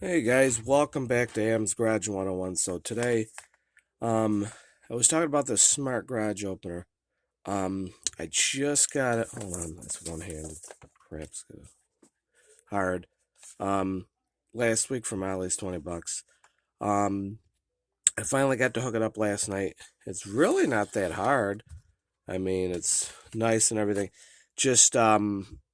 Hey guys, welcome back to Am's Garage 101. So today, I was talking about the smart garage opener. I just got it. Hold on, that's one-handed. Crap's hard. Um, Last week from Ollie's 20 bucks. Um, I finally got to hook it up last night. It's really not that hard. I mean, it's nice and everything. Just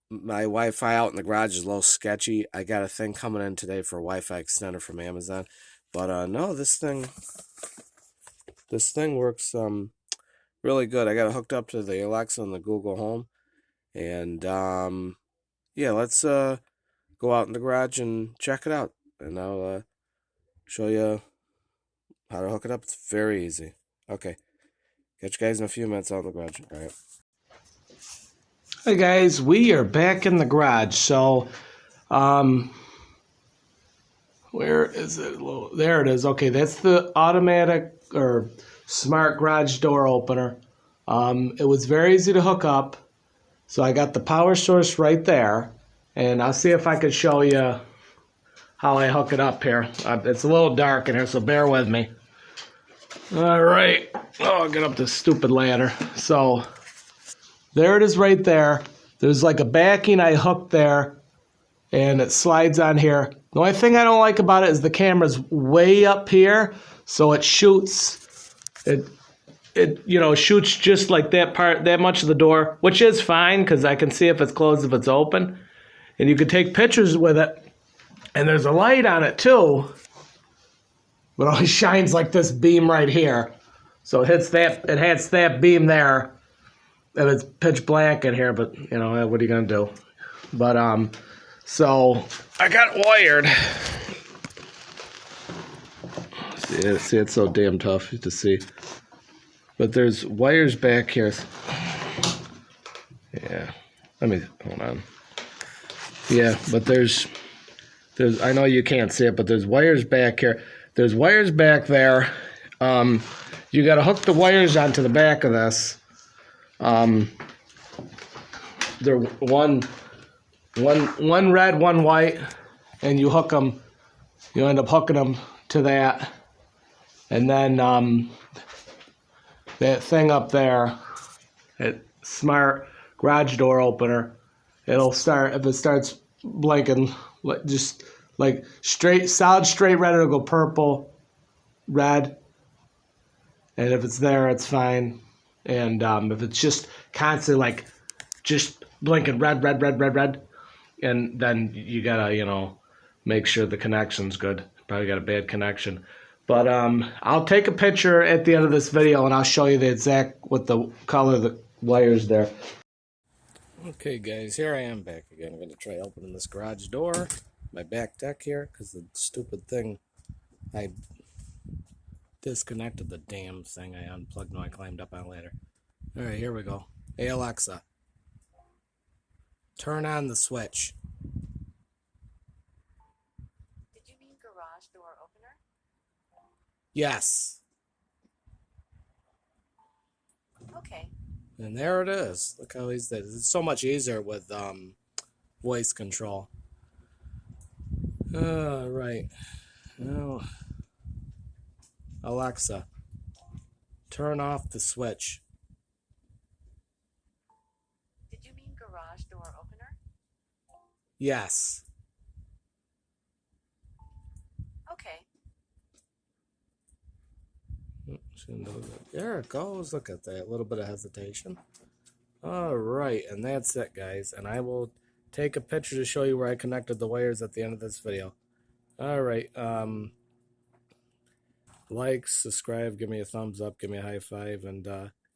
my Wi-Fi out in the garage is a little sketchy. I got a thing coming in today for a Wi-Fi extender from Amazon, but no, this thing works really good. I got it hooked up to the Alexa and the Google Home, and yeah, let's go out in the garage and check it out, and I'll show you how to hook it up. It's very easy. Okay, catch you guys in a few minutes out in the garage. All right. Hey guys, we are back in the garage. So, where is it? There it is. Okay, that's the automatic or smart garage door opener. It was very easy to hook up. So I got the power source right there, and I'll see if I can show you how I hook it up here. It's a little dark in here, so bear with me. All right. Oh, I'll get up this stupid ladder. So there it is right there. There's like a backing I hooked there, and it slides on here. The only thing I don't like about it is the camera's way up here, so it shoots. It shoots just like that much of the door, which is fine because I can see if it's closed, if it's open, and you can take pictures with it. And there's a light on it too, but it only shines like this beam right here. So it hits that beam there, and it's pitch black in here. But what are you gonna do? But so I got wired. See, it's so damn tough to see. But there's wires back here. Yeah, hold on. Yeah, but there's. I know you can't see it, but there's wires back here. There's wires back there. You got to hook the wires onto the back of this. They're one red, one white, and you hook them. You end up hooking them to that, and then that thing up there, that smart garage door opener, it'll start if it starts blinking. Just like solid straight red, it'll go purple, red, and if it's there, it's fine. And if it's just constantly just blinking red, and then you gotta make sure the connection's good. Probably got a bad connection, but I'll take a picture at the end of this video and I'll show you the exact what the color of the wires there. Okay, guys, here I am back again. I'm going to try opening this garage door, my back deck here, because the stupid thing, I disconnected the damn thing. I unplugged when I climbed up on a ladder. All right, here we go. Hey, Alexa, turn on the switch. Did you mean garage door opener? Yes. Okay. And there it is. Look how easy that is. It's so much easier with voice control. All right. Now, Alexa, turn off the switch. Did you mean garage door opener? Yes. Okay. There it goes. Look at that. A little bit of hesitation. All right. And that's it, guys. And I will take a picture to show you where I connected the wires at the end of this video. All right. Like, subscribe, give me a thumbs up, give me a high five, and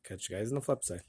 catch you guys on the flip side.